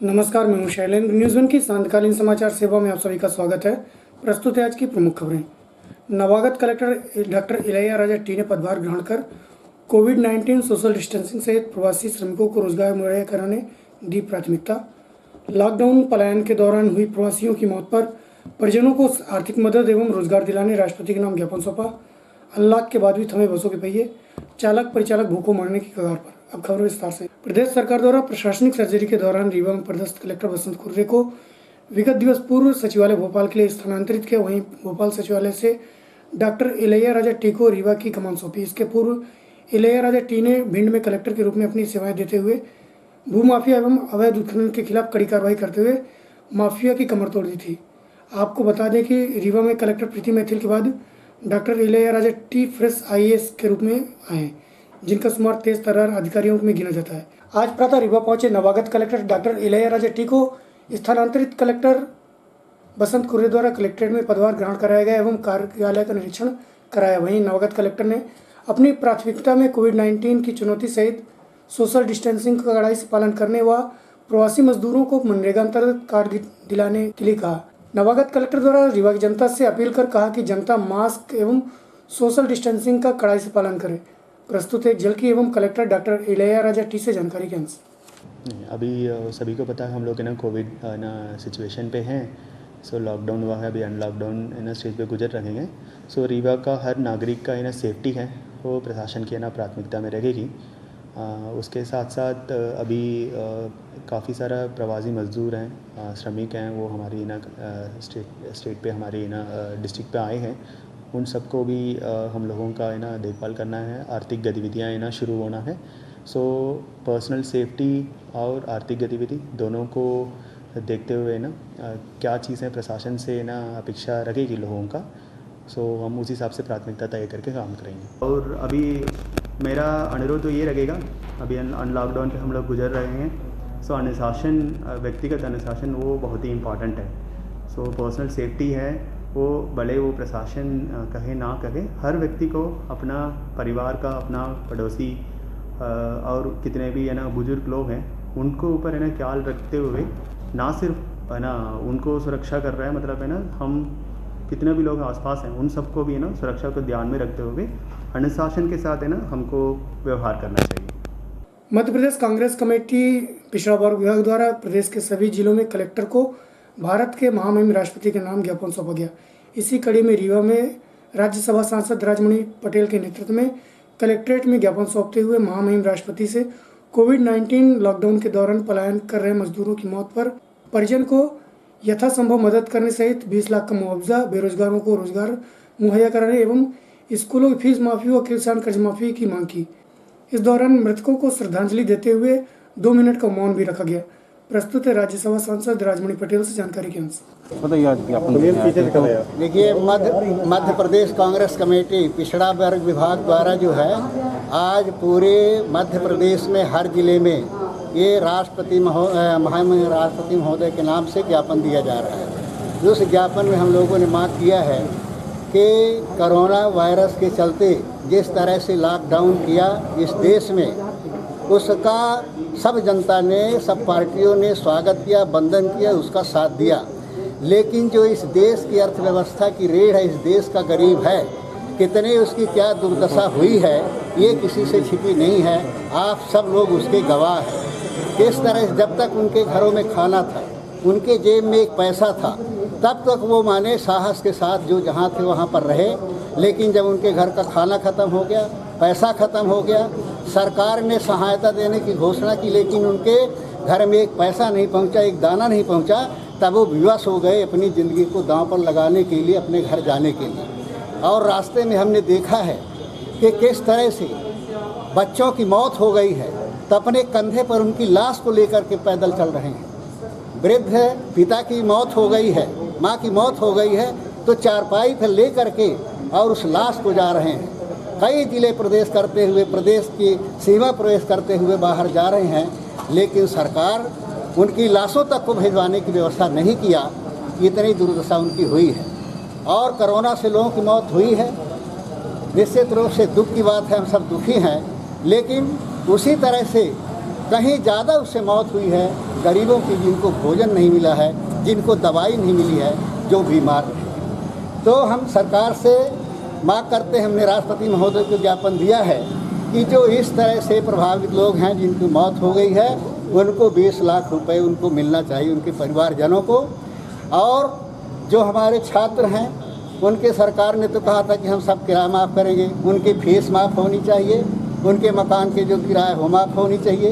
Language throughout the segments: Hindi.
नमस्कार, मैं हूं शैलेंद्र। न्यूज़ वन की सांध्यकालीन समाचार सेवा में आप सभी का स्वागत है। प्रस्तुत है आज की प्रमुख खबरें। नवागत कलेक्टर डॉक्टर इलैयाराजा टी ने पदभार ग्रहण कर कोविड-19 सोशल डिस्टेंसिंग सहित प्रवासी श्रमिकों को रोजगार मुहैया कराने दी प्राथमिकता। लॉकडाउन पलायन के दौरान हुई प्रवासियों की मौत पर परिजनों को आर्थिक मदद एवं रोजगार दिलाने राष्ट्रपति के नाम ज्ञापन सौंपा। अनलॉक के बाद भी थमे बसों के पहिए, चालक परिचालक भूखों मरने की कगार पर। अब खबर विस्तार से। प्रदेश सरकार द्वारा प्रशासनिक सर्जरी के दौरान रीवा में पदस्थ कलेक्टर बसंत कुर्रे को विगत दिवस पूर्व सचिवालय भोपाल के लिए स्थानांतरित किया। वहीं भोपाल सचिवालय से डॉक्टर इलैयाराजा टी को रीवा की कमान सौंपी। इसके पूर्व इलैयाराजा टी ने भिंड में कलेक्टर के रूप में अपनी सेवाएं देते हुए भूमाफिया एवं अवैध उत्खनन के खिलाफ कड़ी कार्रवाई करते हुए माफिया की कमर तोड़ दी थी। आपको बता दें कि रीवा में कलेक्टर प्रीति मैथिल के बाद doctor Ilaiyaraaja T fresh IAS के रूप में आए, जिनका शुमार तेज तर्रार अधिकारियों में गिना जाता है। आज प्रातः रीवा पहुंचे नवागत कलेक्टर डॉक्टर इलैयाराजा टी को स्थानांतरित कलेक्टर बसंत कुर्रे द्वारा कलेक्ट्रेट में पदभार ग्रहण कराया गया एवं कार्यालय का निरीक्षण कराया। वहीं नवागत कलेक्टर ने अपनी प्राथमिकता में कोविड-19 की चुनौती सहित सोशल डिस्टेंसिंग का कड़ाई से पालन करने व प्रवासी मजदूरों को मनरेगा अंतर्गत कार्ड दिलाने के लिए कहा। नवागत कलेक्टर द्वारा रीवा की जनता से अपील कर कहा कि जनता मास्क एवं सोशल डिस्टेंसिंग का कड़ाई से पालन करे। प्रस्तुत है जल की एवं कलेक्टर डॉक्टर इलैयाराजा टी से जानकारी के अंश। अभी सभी को पता है हम लोग कोविड सिचुएशन पे हैं। सो लॉकडाउन हुआ है, अभी अनलॉकडाउन स्टेज पे गुजर रहे हैं। सो रीवा का हर नागरिक का सेफ्टी है वो प्रशासन की प्राथमिकता में रहेगी। उसके साथ साथ अभी काफ़ी सारा प्रवासी मजदूर हैं, श्रमिक हैं, वो हमारी स्टेट पे हमारी डिस्ट्रिक्ट पे आए हैं। उन सबको भी हम लोगों का देखभाल करना है, आर्थिक गतिविधियाँ शुरू होना है। सो पर्सनल सेफ्टी और आर्थिक गतिविधि दोनों को देखते हुए क्या चीज़ें प्रशासन से अपेक्षा रखेगी लोगों का। सो हम उस हिसाब से प्राथमिकता तय करके काम करेंगे। और अभी मेरा अनुरोध तो ये रहेगा, अभी अनलॉकडाउन पे हम लोग गुजर रहे हैं। सो अनुशासन, व्यक्तिगत अनुशासन वो बहुत ही इम्पॉर्टेंट है। सो पर्सनल सेफ्टी है वो भले वो प्रशासन कहे ना कहे, हर व्यक्ति को अपना परिवार का, अपना पड़ोसी और कितने भी बुजुर्ग लोग हैं उनको ऊपर ख्याल रखते हुए ना सिर्फ उनको सुरक्षा कर रहा है, मतलब हम कितने भी लोग आसपास हैं उन सबको भी सुरक्षा को ध्यान में रखते हुए अनुशासन के साथ हमको व्यवहार करना चाहिए। मध्य प्रदेश कांग्रेस कमेटी पिछड़ा वर्ग विभाग द्वारा प्रदेश के सभी जिलों में कलेक्टर को भारत के महामहिम राष्ट्रपति के नाम ज्ञापन सौंपा गया। इसी कड़ी में रीवा में राज्यसभा सांसद राजमणि पटेल के नेतृत्व में कलेक्ट्रेट में ज्ञापन सौंपते हुए महामहिम राष्ट्रपति से कोविड-19 लॉकडाउन के दौरान पलायन कर रहे मजदूरों की मौत पर परिजन को यथासंभव मदद करने सहित 20 लाख का मुआवजा, बेरोजगारों को रोजगार मुहैया कराने एवं स्कूलों की फीस माफी व किसान कर्ज माफी की मांग की। इस दौरान मृतकों को श्रद्धांजलि देते हुए 2 मिनट का मौन भी रखा गया। प्रस्तुत है राज्यसभा सांसद राजमणि पटेल से जानकारी के अंश। देखिए, मध्य प्रदेश कांग्रेस कमेटी पिछड़ा वर्ग विभाग द्वारा जो है आज पूरे मध्य प्रदेश में हर जिले में ये महामहिम राष्ट्रपति महोदय के नाम से ज्ञापन दिया जा रहा है। उस ज्ञापन में हम लोगों ने मांग किया है कि कोरोना वायरस के चलते जिस तरह से लॉकडाउन किया इस देश में, उसका सब जनता ने, सब पार्टियों ने स्वागत किया, वंदन किया, उसका साथ दिया। लेकिन जो इस देश की अर्थव्यवस्था की रीढ़ है, इस देश का गरीब है, कितने उसकी क्या दुर्दशा हुई है ये किसी से छिपी नहीं है। आप सब लोग उसके गवाह हैं। किस तरह से जब तक उनके घरों में खाना था, उनके जेब में एक पैसा था, तब तक वो माने साहस के साथ जो जहाँ थे वहाँ पर रहे। लेकिन जब उनके घर का खाना ख़त्म हो गया, पैसा ख़त्म हो गया, सरकार ने सहायता देने की घोषणा की, लेकिन उनके घर में एक पैसा नहीं पहुंचा, एक दाना नहीं पहुंचा, तब वो विवश हो गए अपनी ज़िंदगी को दांव पर लगाने के लिए, अपने घर जाने के लिए। और रास्ते में हमने देखा है कि किस तरह से बच्चों की मौत हो गई है तो अपने कंधे पर उनकी लाश को लेकर के पैदल चल रहे हैं। वृद्ध पिता की मौत हो गई है, माँ की मौत हो गई है, तो चारपाई पर ले करके और उस लाश को जा रहे हैं। कई जिले प्रदेश करते हुए, प्रदेश की सीमा प्रवेश करते हुए बाहर जा रहे हैं, लेकिन सरकार उनकी लाशों तक को भिजवाने की व्यवस्था नहीं किया। इतनी दुर्दशा उनकी हुई है। और कोरोना से लोगों की मौत हुई है, निश्चित रूप से दुख की बात है, हम सब दुखी हैं। लेकिन उसी तरह से कहीं ज़्यादा उससे मौत हुई है गरीबों की जिनको भोजन नहीं मिला है, जिनको दवाई नहीं मिली है, जो बीमार रहे। तो हम सरकार से मांग करते हैं, हमने राष्ट्रपति महोदय को ज्ञापन दिया है कि जो इस तरह से प्रभावित लोग हैं जिनकी मौत हो गई है, उनको 20 लाख रुपए उनको मिलना चाहिए, उनके परिवारजनों को। और जो हमारे छात्र हैं उनके सरकार ने तो कहा था कि हम सब किराया माफ़ करेंगे, उनकी फीस माफ़ होनी चाहिए, उनके मकान के जो किराया वो माफ़ होनी चाहिए,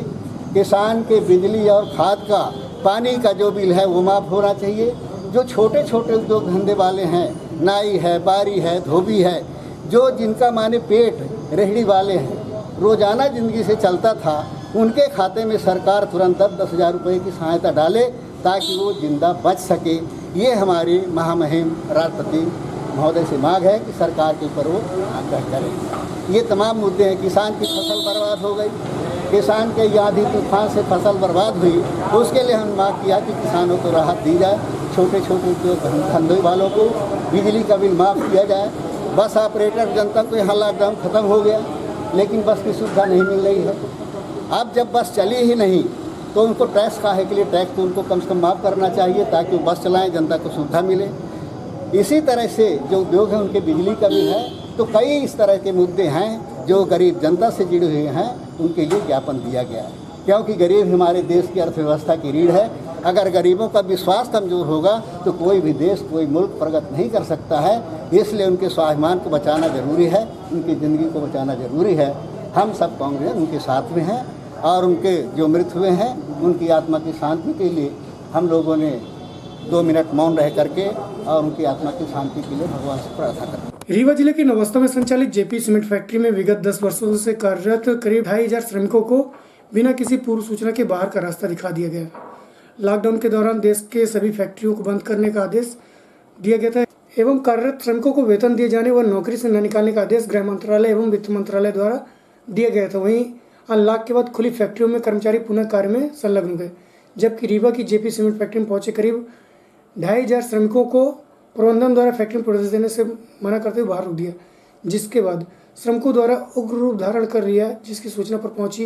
किसान के बिजली और खाद का पानी का जो बिल है वो माफ़ होना चाहिए। जो छोटे छोटे उद्योग धंधे वाले हैं, नाई है, बारी है, धोबी है, जो जिनका माने पेट रेहड़ी वाले हैं, रोज़ाना ज़िंदगी से चलता था, उनके खाते में सरकार तुरंत 10-10 हज़ार रुपये की सहायता डाले ताकि वो जिंदा बच सके। ये हमारी महामहिम राष्ट्रपति महोदय से मांग है कि सरकार के ऊपर वो आग्रह करें। ये तमाम मुद्दे हैं। किसान की फसल बर्बाद हो गई, किसान के आंधी तूफान से फसल बर्बाद हुई, तो उसके लिए हम मांग किया कि किसानों को राहत दी जाए, छोटे छोटे उद्योग धंधे वालों को बिजली का बिल माफ़ किया जाए। बस ऑपरेटर जनता को यहाँ लॉकडाउन ख़त्म हो गया, लेकिन बस की सुविधा नहीं मिल रही है। अब जब बस चली ही नहीं तो उनको टैक्स काहे के लिए, टैक्स तो उनको कम से कम माफ़ करना चाहिए ताकि वो बस चलाएं, जनता को सुविधा मिले। इसी तरह से जो उद्योग हैं उनके बिजली का भी है। तो कई इस तरह के मुद्दे हैं जो गरीब जनता से जुड़े हुए हैं, उनके लिए ज्ञापन दिया गया है, क्योंकि गरीब हमारे देश की अर्थव्यवस्था की रीढ़ है। अगर गरीबों का विश्वास कमज़ोर होगा तो कोई भी देश, कोई मुल्क प्रगति नहीं कर सकता है। इसलिए उनके स्वाभिमान को बचाना ज़रूरी है, उनकी ज़िंदगी को बचाना ज़रूरी है। हम सब कांग्रेस उनके साथ में हैं और उनके जो मृत हुए हैं उनकी आत्मा की शांति के लिए हम लोगों ने 2 मिनट मौन रह करके और उनकी आत्मा की शांति के लिए भगवान से प्रार्थना करते। रीवा जिले के नवस्था में संचालित जेपी सीमेंट फैक्ट्री में विगत 10 वर्षों से कार्यरत करीब 2500 श्रमिकों को बिना किसी पूर्व सूचना के बाहर का रास्ता दिखा दिया गया। लॉकडाउन के दौरान देश के सभी फैक्ट्रियों को बंद करने का आदेश दिया गया था एवं कार्यरत श्रमिकों को वेतन दिए जाने व नौकरी से न निकालने का आदेश गृह मंत्रालय एवं वित्त मंत्रालय द्वारा दिया गया था। वहीं अनलॉक के बाद खुली फैक्ट्रियों में कर्मचारी पुनः कार्य में संलग्न हुए, जबकि रीवा की जेपी सीमेंट फैक्ट्री में पहुंचे करीब 2500 श्रमिकों को प्रबंधन द्वारा फैक्ट्री में प्रवेश देने से मना करते हुए बाहर रोक दिया, जिसके बाद श्रमिकों द्वारा उग्र रूप धारण कर लिया, जिसकी सूचना पर पहुंची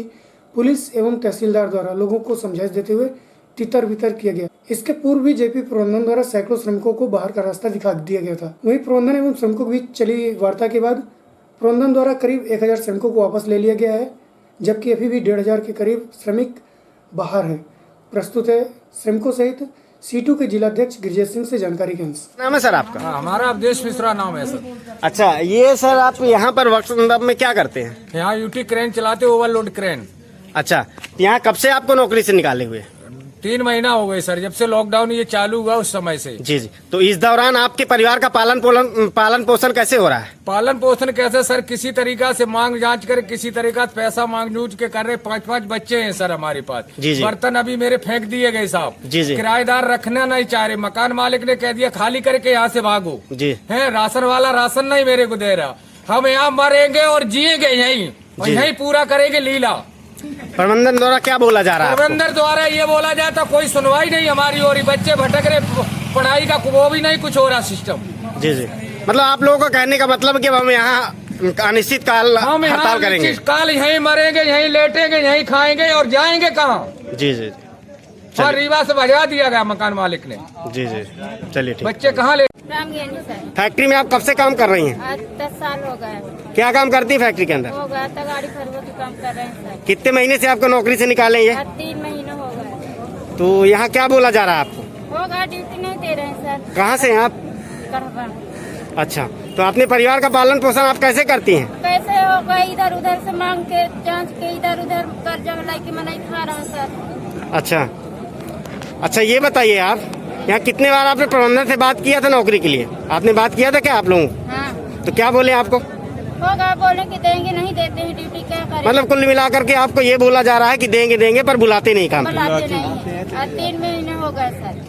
पुलिस एवं तहसीलदार द्वारा लोगों को समझाइश देते हुए तितर बितर किया गया। इसके पूर्व भी जेपी प्रबंधन द्वारा सैकड़ों श्रमिकों को बाहर का रास्ता दिखा दिया गया था। वहीं प्रबंधन एवं श्रमिकों के बीच चली वार्ता के बाद प्रबंधन द्वारा करीब 1000 श्रमिकों को वापस ले लिया गया है, जबकि अभी भी 1500 के करीब श्रमिक बाहर हैं। प्रस्तुत है श्रमिकों सहित C2 के जिलाध्यक्ष गिरिजेश सिंह से जानकारी के अनुसार। नाम है सर आपका? हमारा अवधेश मिश्रा नाम है सर। अच्छा, ये सर आप यहाँ पर वर्क संदर्भ में क्या करते हैं? यहाँ यूटी क्रेन चलाते, ओवरलोड क्रेन। अच्छा, यहाँ कब से आपको नौकरी से निकाले हुए? 3 महीना हो गए सर, जब से लॉकडाउन ये चालू हुआ उस समय से। जी जी। तो इस दौरान आपके परिवार का पालन पोषण कैसे हो रहा है? पालन पोषण कैसे सर, किसी तरीका से मांग जांच कर, किसी तरीका से पैसा मांग जूझ के कर रहे। 5-5 बच्चे हैं सर हमारे पास। जी जी। बर्तन अभी मेरे फेंक दिए गए साहब। जी जी। किराएदार रखना नहीं चाह रहे, मकान मालिक ने कह दिया खाली करके यहाँ से भागो। जी। है राशन वाला राशन नहीं मेरे को दे रहा। हम यहाँ मरेंगे और जिएंगे यहीं, और यहीं पूरा करेंगे लीला। प्रबंधन द्वारा क्या बोला जा रहा है? प्रबंधन द्वारा ये बोला जाता कोई सुनवाई नहीं हमारी हो रही, बच्चे भटक रहे, पढ़ाई का वो भी नहीं कुछ हो रहा सिस्टम। जी जी। मतलब आप लोगों को कहने का मतलब कि हम यहाँ अनिश्चित काल हड़ताल करेंगे? काल यहीं मरेंगे, यहीं लेटेंगे, यहीं खाएंगे और जाएंगे कहाँ? जी जी। और रीवा से भजवा दिया गया मकान मालिक ने। जी जी, चलिए ठीक। बच्चे कहाँ ले? फैक्ट्री में आप कब से काम कर रही हैं? आज 10 साल हो गए। क्या काम करती है फैक्ट्री के अंदर? हो गया तो गाड़ी खरीदो की काम कर रहे हैं सर। कितने महीने से आपको नौकरी से निकाले ये? 3 महीने हो गए। तो यहाँ क्या बोला जा रहा है आपको? होगा, ड्यूटी नहीं दे रहे हैं सर। कहाँ से हैं आप? करवा। अच्छा, तो अपने परिवार का पालन पोषण आप कैसे करती हैं? कैसे होगा, इधर उधर से मांग के जांच के इधर उधर कर्जा में लाके मैं नहीं खा रहा हूँ सर। अच्छा अच्छा, ये बताइए आप यहाँ कितने बार आपने प्रबंधन से बात किया था नौकरी के लिए? आपने बात किया था क्या आप लोगों? हाँ। तो क्या बोले आपको? होगा, बोले कि देंगे, नहीं देते हैं, ड्यूटी क्या करें। मतलब कुल मिलाकर के आपको ये बोला जा रहा है कि देंगे देंगे पर बुलाते नहीं काम? बुलाते नहीं है। आज 3 महीने हो गए सर।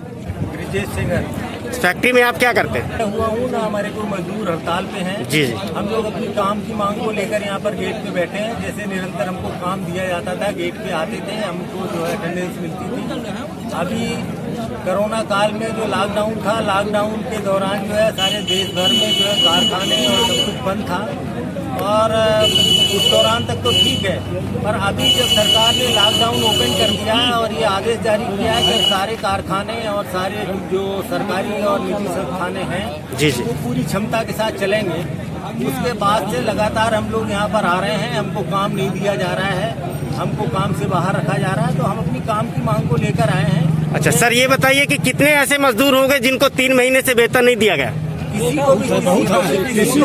गिरिजेश सिंह फैक्ट्री में आप क्या करते हैं? हुआ हूँ ना, हमारे को मजदूर हड़ताल पे हैं। जी जी। हम लोग अपनी काम की मांग को लेकर यहाँ पर गेट पे बैठे हैं। जैसे निरंतर हमको काम दिया जाता था, गेट पे आते थे, हमको जो है अटेंडेंस मिलती थी। अभी कोरोना काल में जो लॉकडाउन था, लॉकडाउन के दौरान जो है सारे देश भर में जो है कारखाने और सब कुछ बंद था। और उस दौरान तक तो ठीक है, पर अभी जब सरकार ने लॉकडाउन ओपन कर दिया है और ये आदेश जारी किया है कि सारे कारखाने और सारे जो सरकारी और निजी संस्थाने हैं जी जी वो पूरी क्षमता के साथ चलेंगे, उसके बाद से लगातार हम लोग यहाँ पर आ रहे हैं। हमको काम नहीं दिया जा रहा है, हमको काम से बाहर रखा जा रहा है, तो हम अपनी काम की मांग को लेकर आए हैं। अच्छा सर, ये बताइए कि कितने ऐसे मजदूर होंगे जिनको 3 महीने से वेतन नहीं दिया गया? किसी को भी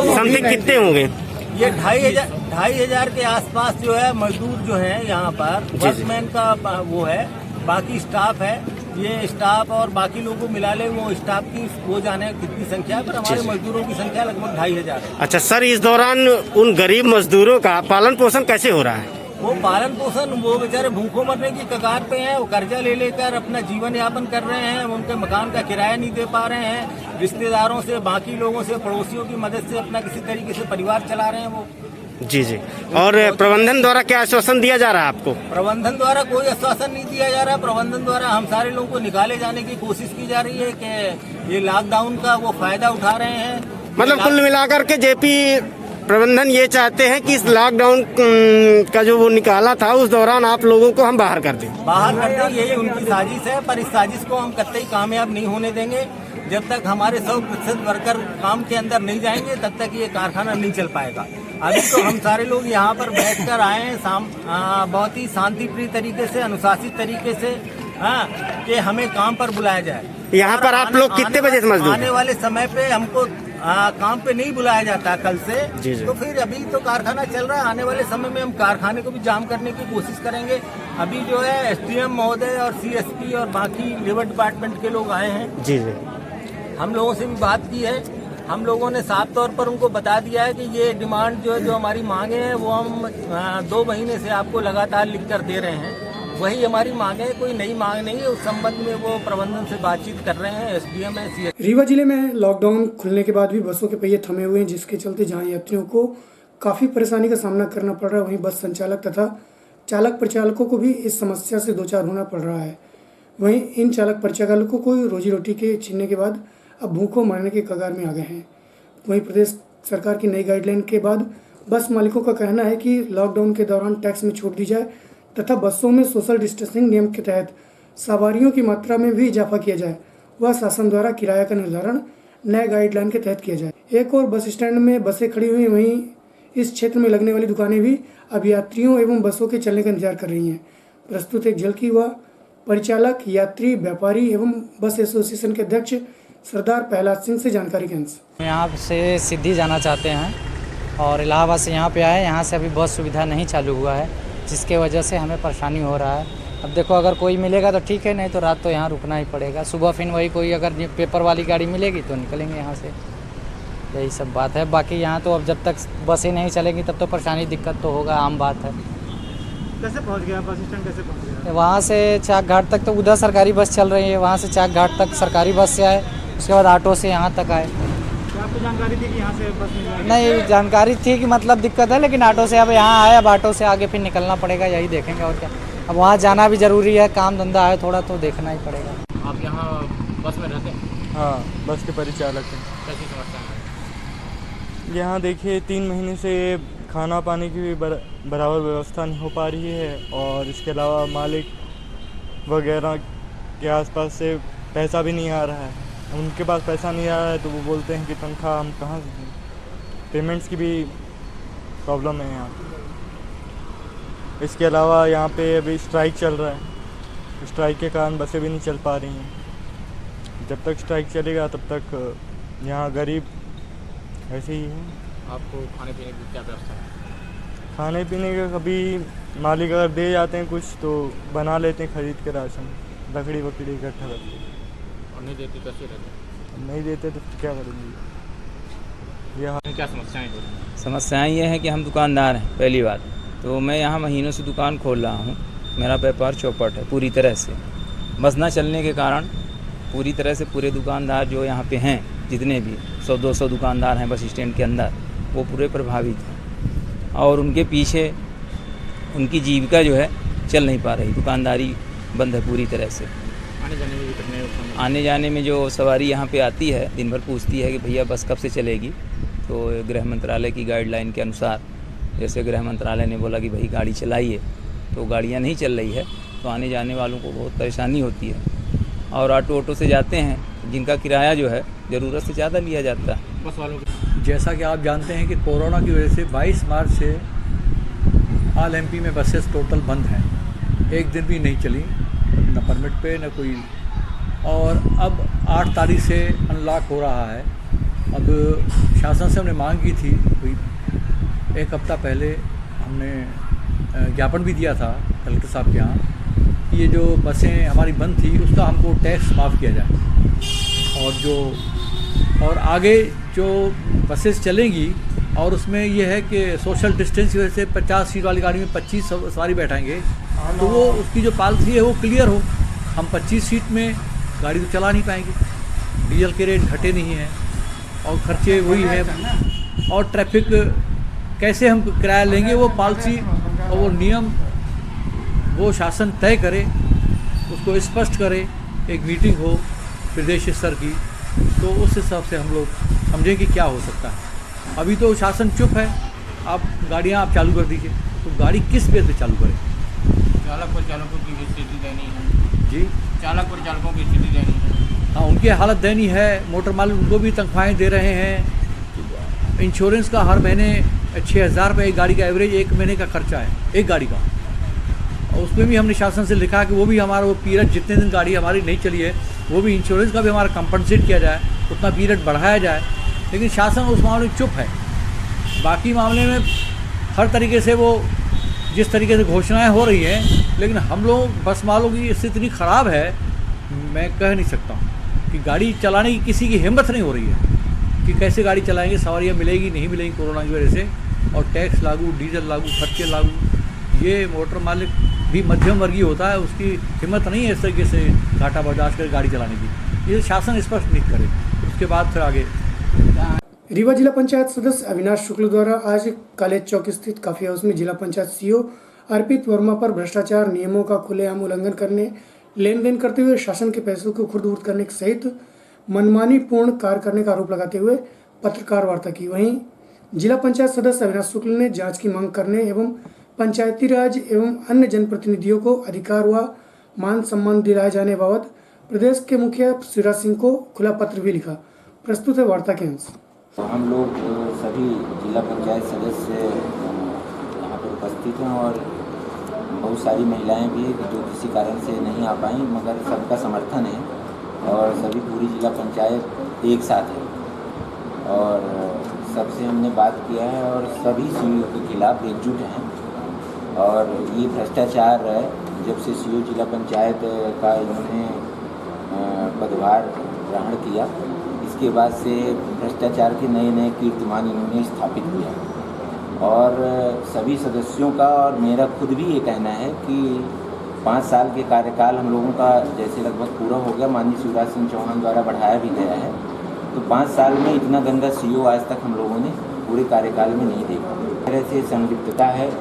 समथिंग कितने होंगे? ये 2,500 के आसपास जो है मजदूर जो है यहाँ पर, वर्कमैन का वो है, बाकी स्टाफ है। ये स्टाफ और बाकी लोगों को मिला ले, वो स्टाफ की वो जाने कितनी संख्या है, पर हमारे मजदूरों की संख्या लगभग 2,500 है। अच्छा सर, इस दौरान उन गरीब मजदूरों का पालन पोषण कैसे हो रहा है? वो पालन पोषण, वो बेचारे भूखों मरने की कगार पे हैं, वो कर्जा ले लेकर अपना जीवन यापन कर रहे हैं, उनके मकान का किराया नहीं दे पा रहे हैं, रिश्तेदारों से, बाकी लोगों से, पड़ोसियों की मदद से अपना किसी तरीके से परिवार चला रहे हैं वो। जी जी। और प्रबंधन द्वारा क्या आश्वासन दिया जा रहा है आपको? प्रबंधन द्वारा कोई आश्वासन नहीं दिया जा रहा है। प्रबंधन द्वारा हम सारे लोगों को निकाले जाने की कोशिश की जा रही है कि ये लॉकडाउन का वो फायदा उठा रहे हैं। मतलब कुल मिलाकर के जेपी प्रबंधन ये चाहते हैं कि इस लॉकडाउन का जो वो निकाला था उस दौरान आप लोगों को हम बाहर कर दें। बाहर कर दें, यही उनकी साजिश है, पर इस साजिश को हम कतई कामयाब नहीं होने देंगे। जब तक हमारे 100% वर्कर काम के अंदर नहीं जाएंगे तब तक ये कारखाना नहीं चल पाएगा। अभी तो हम सारे लोग यहाँ पर बैठकर आए हैं बहुत ही शांतिप्रिय तरीके से, अनुशासित तरीके से, कि हमें काम पर बुलाया जाए। यहाँ पर आप लोग कितने बजे से मजदूर? आने वाले समय पे हमको काम पे नहीं बुलाया जाता कल से। जी जी। तो फिर अभी तो कारखाना चल रहा है, आने वाले समय में हम कारखाने को भी जाम करने की कोशिश करेंगे। अभी जो है एसडीएम महोदय और सीएसपी और बाकी लेबर डिपार्टमेंट के लोग आए हैं। जी जी। हम लोगों से भी बात की है, हम लोगों ने साफ तौर पर उनको बता दिया है कि ये डिमांड जो है, जो हमारी मांगे हैं, वो हम 2 महीने से आपको लगातार लिख कर दे रहे हैं। वही हमारी मांगे है, कोई नई मांग नहीं है। उस संबंध में वो प्रबंधन से बातचीत कर रहे हैं, एसडीएम है, सीएस। रीवा जिले में लॉकडाउन खुलने के बाद भी बसों के पहिए थमे हुए हैं, जिसके चलते जहां यात्रियों को काफ़ी परेशानी का सामना करना पड़ रहा है, वहीं बस संचालक तथा चालक परिचालकों को भी इस समस्या से दो चार होना पड़ रहा है। वहीं इन चालक परिचालकों को रोजी रोटी के छीनने के बाद अब भूखों मरने के कगार में आ गए हैं। वहीं प्रदेश सरकार की नई गाइडलाइन के बाद बस मालिकों का कहना है कि लॉकडाउन के दौरान टैक्स में छूट दी जाए तथा बसों में सोशल डिस्टेंसिंग नियम के तहत सवारियों की मात्रा में भी इजाफा किया जाए। वह शासन द्वारा किराया का निर्धारण नए गाइडलाइन के तहत किया जाए। एक और बस स्टैंड में बसें खड़ी हुई, वहीं इस क्षेत्र में लगने वाली दुकानें भी अब यात्रियों एवं बसों के चलने का इंतजार कर रही हैं। प्रस्तुत एक झलकी हुआ परिचालक, यात्री, व्यापारी एवं बस एसोसिएशन के अध्यक्ष सरदार प्रहलाद सिंह से जानकारी के अंश। यहाँ से सिद्धि जाना चाहते हैं और इलाहाबाद से यहाँ पे आए। यहाँ से अभी बस सुविधा नहीं चालू हुआ है, जिसके वजह से हमें परेशानी हो रहा है। अब देखो, अगर कोई मिलेगा तो ठीक है, नहीं तो रात तो यहाँ रुकना ही पड़ेगा। सुबह फिर वही कोई अगर पेपर वाली गाड़ी मिलेगी तो निकलेंगे यहाँ से। यही सब बात है। बाकी यहाँ तो अब जब तक बसें नहीं चलेंगी तब तो परेशानी, दिक्कत तो होगा, आम बात है। कैसे पहुँच गया बस स्टैंड? कैसे पहुँच गया? वहाँ से चाक घाट तक तो उधर सरकारी बस चल रही है, वहाँ से चाक घाट तक सरकारी बस से आए, उसके बाद ऑटो से यहाँ तक आए। आपको जानकारी थी कि यहाँ से बस मिल जाएगी? नहीं, जानकारी थी कि मतलब दिक्कत है, लेकिन ऑटो से अब यहाँ आए, अब ऑटो से आगे फिर निकलना पड़ेगा, यही देखेंगे और क्या। अब वहाँ जाना भी ज़रूरी है, काम धंधा है थोड़ा, तो देखना ही पड़ेगा। आप यहाँ बस में रहते हैं? हाँ, बस के परिचालक हैं। कैसी समस्या है? यहाँ देखिए 3 महीने से खाना पानी की भी बराबर व्यवस्था नहीं हो पा रही है, और इसके अलावा मालिक वगैरह के आसपास से पैसा भी नहीं आ रहा है। उनके पास पैसा नहीं आ रहा है तो वो बोलते हैं कि तनख्वाह हम कहाँ से दें। पेमेंट्स की भी प्रॉब्लम है यहाँ। इसके अलावा यहाँ पे अभी स्ट्राइक चल रहा है, स्ट्राइक के कारण बसें भी नहीं चल पा रही हैं। जब तक स्ट्राइक चलेगा तब तक यहाँ गरीब ऐसे ही है। आपको खाने पीने की क्या व्यवस्था है? खाने पीने का कभी मालिक अगर दे जाते हैं कुछ तो बना लेते हैं खरीद के राशन, लकड़ी वकड़ी इकट्ठा करके। और नहीं देती कैसे रहते? नहीं देते तो क्या करेंगे। यहाँ क्या समस्याएं हो रही हैं? समस्याएं ये हैं कि हम दुकानदार हैं। पहली बात तो मैं यहाँ महीनों से दुकान खोल रहा हूँ, मेरा व्यापार चौपट है पूरी तरह से। बस ना चलने के कारण पूरी तरह से पूरे दुकानदार जो यहाँ पे हैं, जितने भी 100-200 दुकानदार हैं बस स्टैंड के अंदर, वो पूरे प्रभावित हैं और उनके पीछे उनकी जीविका जो है चल नहीं पा रही। दुकानदारी बंद है पूरी तरह से। आने जाने में जो सवारी यहाँ पे आती है दिन भर पूछती है कि भैया बस कब से चलेगी, तो गृह मंत्रालय की गाइडलाइन के अनुसार, जैसे गृह मंत्रालय ने बोला कि भाई गाड़ी चलाइए, तो गाड़ियाँ नहीं चल रही है, तो आने जाने वालों को बहुत परेशानी होती है। और ऑटो से जाते हैं जिनका किराया जो है ज़रूरत से ज़्यादा लिया जाता है। बस वालों को जैसा कि आप जानते हैं कि कोरोना की वजह से 22 मार्च से ऑल एमपी में बसेस टोटल बंद हैं, एक दिन भी नहीं चली, न परमिट पे न कोई। और अब 8 तारीख से अनलॉक हो रहा है। अब शासन से हमने मांग की थी, कोई 1 हफ्ता पहले हमने ज्ञापन भी दिया था कलेक्टर साहब के यहाँ कि ये जो बसें हमारी बंद थी उसका हमको टैक्स माफ़ किया जाए, और आगे जो बसेस चलेंगी और उसमें ये है कि सोशल डिस्टेंस की वजह से 50 सीट वाली गाड़ी में 25 सवारी बैठाएंगे, तो वो उसकी जो पॉलिसी है वो क्लियर हो। हम 25 सीट में गाड़ी तो चला नहीं पाएंगे, डीजल के रेट घटे नहीं हैं और खर्चे वही है, और ट्रैफिक कैसे हम किराया लेंगे, वो पॉलिसी और वो नियम वो शासन तय करे, उसको स्पष्ट करे। एक मीटिंग हो प्रदेश स्तर की, तो उस हिसाब से हम लोग समझें कि क्या हो सकता है। अभी तो शासन चुप है, आप गाड़ियाँ आप चालू कर दीजिए, तो गाड़ी किस बेस पे चालू करें? चालक परिचालकों की स्थिति दयनीय है जी, चालक परिचालकों की स्थिति दयनीय है। हाँ, उनकी हालत दयनीय है। मोटर मालिक उनको भी तनख्वाहें दे रहे हैं। इंश्योरेंस का हर महीने 6,000 रुपये एक गाड़ी का एवरेज 1 महीने का खर्चा है, एक गाड़ी का। और उसमें भी हमने शासन से लिखा कि वो भी हमारा वो पीरियड जितने दिन गाड़ी हमारी नहीं चली है वो भी इंश्योरेंस का भी हमारा कंपनसेट किया जाए, उतना पीरियड बढ़ाया जाए। लेकिन शासन उस मामले में चुप है। बाकी मामले में हर तरीके से वो जिस तरीके से घोषणाएं हो रही हैं, लेकिन हम लोग बस वालों की स्थिति इतनी ख़राब है, मैं कह नहीं सकता हूँ कि गाड़ी चलाने की किसी की हिम्मत नहीं हो रही है कि कैसे गाड़ी चलाएंगे, सवारियाँ मिलेगी नहीं मिलेंगी कोरोना की वजह से, और टैक्स लागू, डीजल लागू, खर्चे लागू। ये मोटर मालिक भी मध्यम वर्गीय होता है, उसकी हिम्मत नहीं है इस तरीके से घाटा बर्दाश्त कर गाड़ी चलाने की। ये शासन स्पष्ट नहीं करे, उसके बाद फिर आगे। रीवा जिला पंचायत सदस्य अविनाश शुक्ल द्वारा आज कॉलेज चौक स्थित काफी हाउस में जिला पंचायत सीईओ अर्पित वर्मा पर भ्रष्टाचार, नियमों का खुलेआम उल्लंघन करने, लेन देन करते हुए शासन के पैसों को खुर्द-बुर्द करने सहित मनमानी पूर्ण कार्य करने का आरोप लगाते हुए पत्रकार वार्ता की। वहीं जिला पंचायत सदस्य अविनाश शुक्ल ने जांच की मांग करने एवं पंचायती राज एवं अन्य जनप्रतिनिधियों को अधिकार व मान सम्मान दिलाए जाने बाबत प्रदेश के मुखिया शिवराज सिंह को खुला पत्र भी लिखा। प्रस्तुत है वार्ता के अंश। हम लोग सभी जिला पंचायत सदस्य यहाँ पर उपस्थित हैं और बहुत सारी महिलाएं भी जो किसी कारण से नहीं आ पाई, मगर सबका समर्थन है और सभी पूरी जिला पंचायत एक साथ है और सबसे हमने बात किया है और सभी सीईओ के खिलाफ एकजुट हैं। और ये भ्रष्टाचार है, जब से सीईओ जिला पंचायत का इन्होंने पदभार ग्रहण किया, इसके बाद से भ्रष्टाचार के नए नए कीर्तिमान इन्होंने स्थापित किया। और सभी सदस्यों का और मेरा खुद भी ये कहना है कि 5 साल के कार्यकाल हम लोगों का जैसे लगभग पूरा हो गया, माननीय शिवराज सिंह चौहान द्वारा बढ़ाया भी गया है, तो 5 साल में इतना गंदा सीईओ आज तक हम लोगों ने पूरे कार्यकाल में नहीं देखा। इस तरह से संलिप्तता है।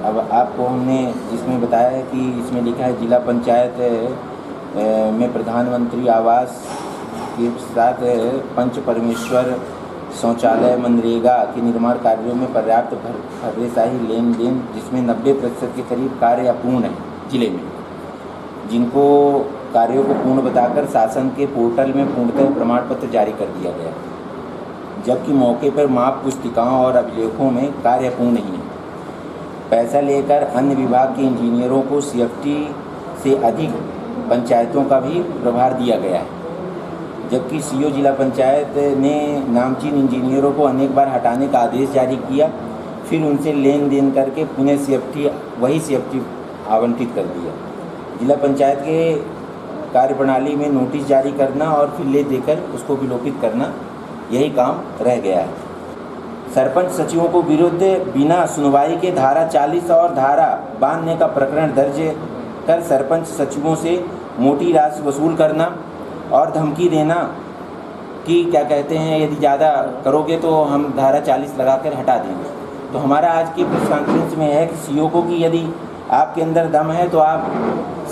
अब आपको हमने इसमें बताया है कि इसमें लिखा है जिला पंचायत में प्रधानमंत्री आवास के साथ पंच परमेश्वर शौचालय मनरेगा के निर्माण कार्यों में पर्याप्त भरवेशाही लेन देन, जिसमें 90% के करीब कार्य अपूर्ण है जिले में, जिनको कार्यों को पूर्ण बताकर शासन के पोर्टल में पूर्णतः प्रमाण पत्र जारी कर दिया गया, जबकि मौके पर माप पुस्तिकाओं और अभिलेखों में कार्य अपूर्ण नहीं है। पैसा लेकर अन्य विभाग के इंजीनियरों को सीएफटी से अधिक पंचायतों का भी प्रभार दिया गया है, जबकि सीईओ जिला पंचायत ने नामचीन इंजीनियरों को अनेक बार हटाने का आदेश जारी किया, फिर उनसे लेन देन करके पुनः सीएफटी आवंटित कर दिया। जिला पंचायत के कार्यप्रणाली में नोटिस जारी करना और फिर ले देकर उसको विलोपित करना, यही काम रह गया है। सरपंच सचिवों को विरुद्ध बिना सुनवाई के धारा 40 और धारा 92 का प्रकरण दर्ज कर सरपंच सचिवों से मोटी राशि वसूल करना और धमकी देना कि क्या कहते हैं, यदि ज़्यादा करोगे तो हम धारा 40 लगाकर हटा देंगे। तो हमारा आज की प्रेस कॉन्फ्रेंस में है कि सीईओ को कि यदि आपके अंदर दम है तो आप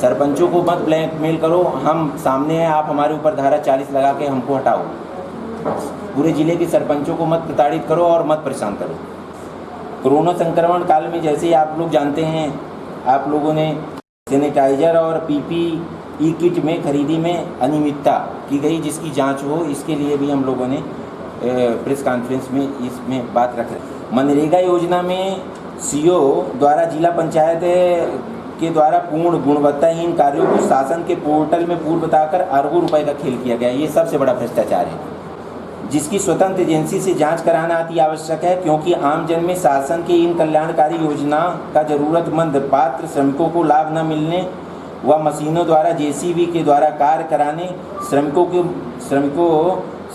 सरपंचों को मत ब्लैकमेल करो, हम सामने हैं, आप हमारे ऊपर धारा 40 लगा के हमको हटाओ। पूरे जिले के सरपंचों को मत प्रताड़ित करो और मत परेशान करो। कोरोना संक्रमण काल में जैसे ही आप लोग जानते हैं, आप लोगों ने सैनिटाइजर और PPE किट में खरीदी में अनियमितता की गई, जिसकी जांच हो, इसके लिए भी हम लोगों ने प्रेस कॉन्फ्रेंस में इसमें बात रख रहे। मनरेगा योजना में CO द्वारा जिला पंचायत के द्वारा पूर्ण गुणवत्ताहीन कार्यों को शासन के पोर्टल में पूर्व बताकर अरबों रुपए का खेल किया गया। ये सबसे बड़ा भ्रष्टाचार है, जिसकी स्वतंत्र एजेंसी से जांच कराना अति आवश्यक है, क्योंकि आम जन में शासन की इन कल्याणकारी योजना का जरूरतमंद पात्र श्रमिकों को लाभ न मिलने व मशीनों द्वारा JCB के द्वारा कार्य कराने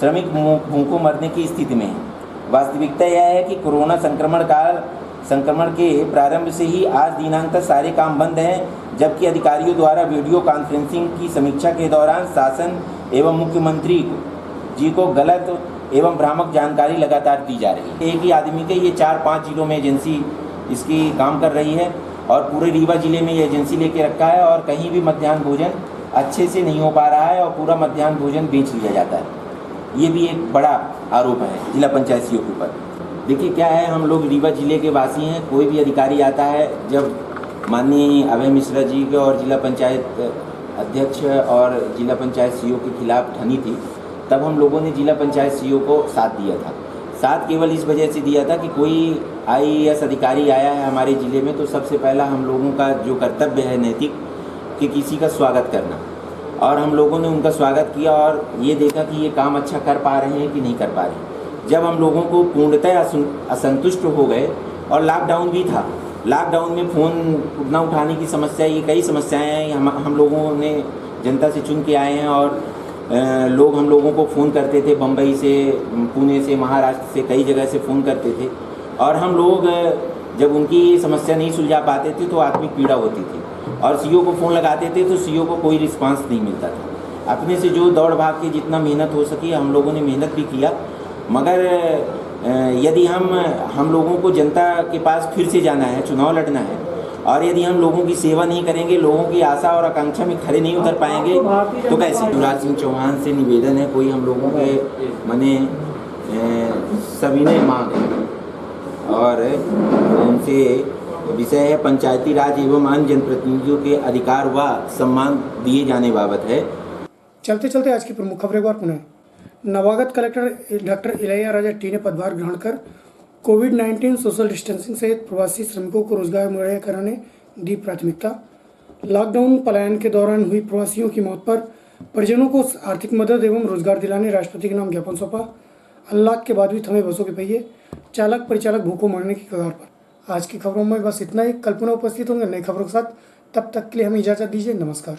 श्रमिक भूखों मरने की स्थिति में है। वास्तविकता यह है कि कोरोना संक्रमण के प्रारंभ से ही आज दिनांक तक सारे काम बंद हैं, जबकि अधिकारियों द्वारा वीडियो कॉन्फ्रेंसिंग की समीक्षा के दौरान शासन एवं मुख्यमंत्री जी को गलत एवं भ्रामक जानकारी लगातार दी जा रही है। एक ही आदमी के ये 4-5 जिलों में एजेंसी इसकी काम कर रही है और पूरे रीवा जिले में ये एजेंसी लेके रखा है और कहीं भी मध्याह्न भोजन अच्छे से नहीं हो पा रहा है और पूरा मध्याह्न भोजन बेच लिया जाता है। ये भी एक बड़ा आरोप है जिला पंचायत CO के ऊपर। देखिए क्या है, हम लोग रीवा जिले के वासी हैं। कोई भी अधिकारी आता है, जब माननीय अभय मिश्रा जी के और जिला पंचायत अध्यक्ष और जिला पंचायत CO के खिलाफ ठनी थी, तब हम लोगों ने जिला पंचायत CO को साथ दिया था। साथ केवल इस वजह से दिया था कि कोई IAS अधिकारी आया है हमारे ज़िले में, तो सबसे पहला हम लोगों का जो कर्तव्य है नैतिक, कि किसी का स्वागत करना, और हम लोगों ने उनका स्वागत किया और ये देखा कि ये काम अच्छा कर पा रहे हैं कि नहीं कर पा रहे। जब हम लोगों को पूर्णतः असंतुष्ट हो गए और लॉकडाउन भी था, लॉकडाउन में फ़ोन न उठाने की समस्या, ये कई समस्याएँ हैं। हम लोगों ने जनता से चुन के आए हैं और लोग हम लोगों को फ़ोन करते थे, बम्बई से, पुणे से, महाराष्ट्र से, कई जगह से फ़ोन करते थे, और हम लोग जब उनकी समस्या नहीं सुलझा पाते थे तो आत्मिक पीड़ा होती थी, और CO को फ़ोन लगाते थे तो CO को कोई रिस्पांस नहीं मिलता था। अपने से जो दौड़ भाग के जितना मेहनत हो सकी हम लोगों ने मेहनत भी किया, मगर यदि हम लोगों को जनता के पास फिर से जाना है, चुनाव लड़ना है, और यदि हम लोगों की सेवा नहीं करेंगे, लोगों की आशा और आकांक्षा में खड़े नहीं उतर पाएंगे तो कैसे। शिवराज सिंह चौहान से निवेदन है, कोई हम लोगों के मने सविनय मांग है और उनसे विषय है पंचायती राज एवं अन्य जनप्रतिनिधियों के अधिकार व सम्मान दिए जाने बाबत है। चलते चलते आज की प्रमुख खबरें एक बार पुनः। नवागत collector doctor Ilaiya Raja T ने पदभार ग्रहण कर कोविड-19 सोशल डिस्टेंसिंग सहित प्रवासी श्रमिकों को रोजगार मुहैया कराने दी प्राथमिकता। लॉकडाउन पलायन के दौरान हुई प्रवासियों की मौत पर परिजनों को आर्थिक मदद एवं रोजगार दिलाने राष्ट्रपति के नाम ज्ञापन सौंपा। अनलॉक के बाद भी थमे बसों के पहिए, चालक परिचालक भूखों मरने की कगार पर। आज की खबरों में बस इतना ही। कल पुनः उपस्थित होंगे नई खबरों के साथ। तब तक के लिए हमें इजाज़त दीजिए। नमस्कार।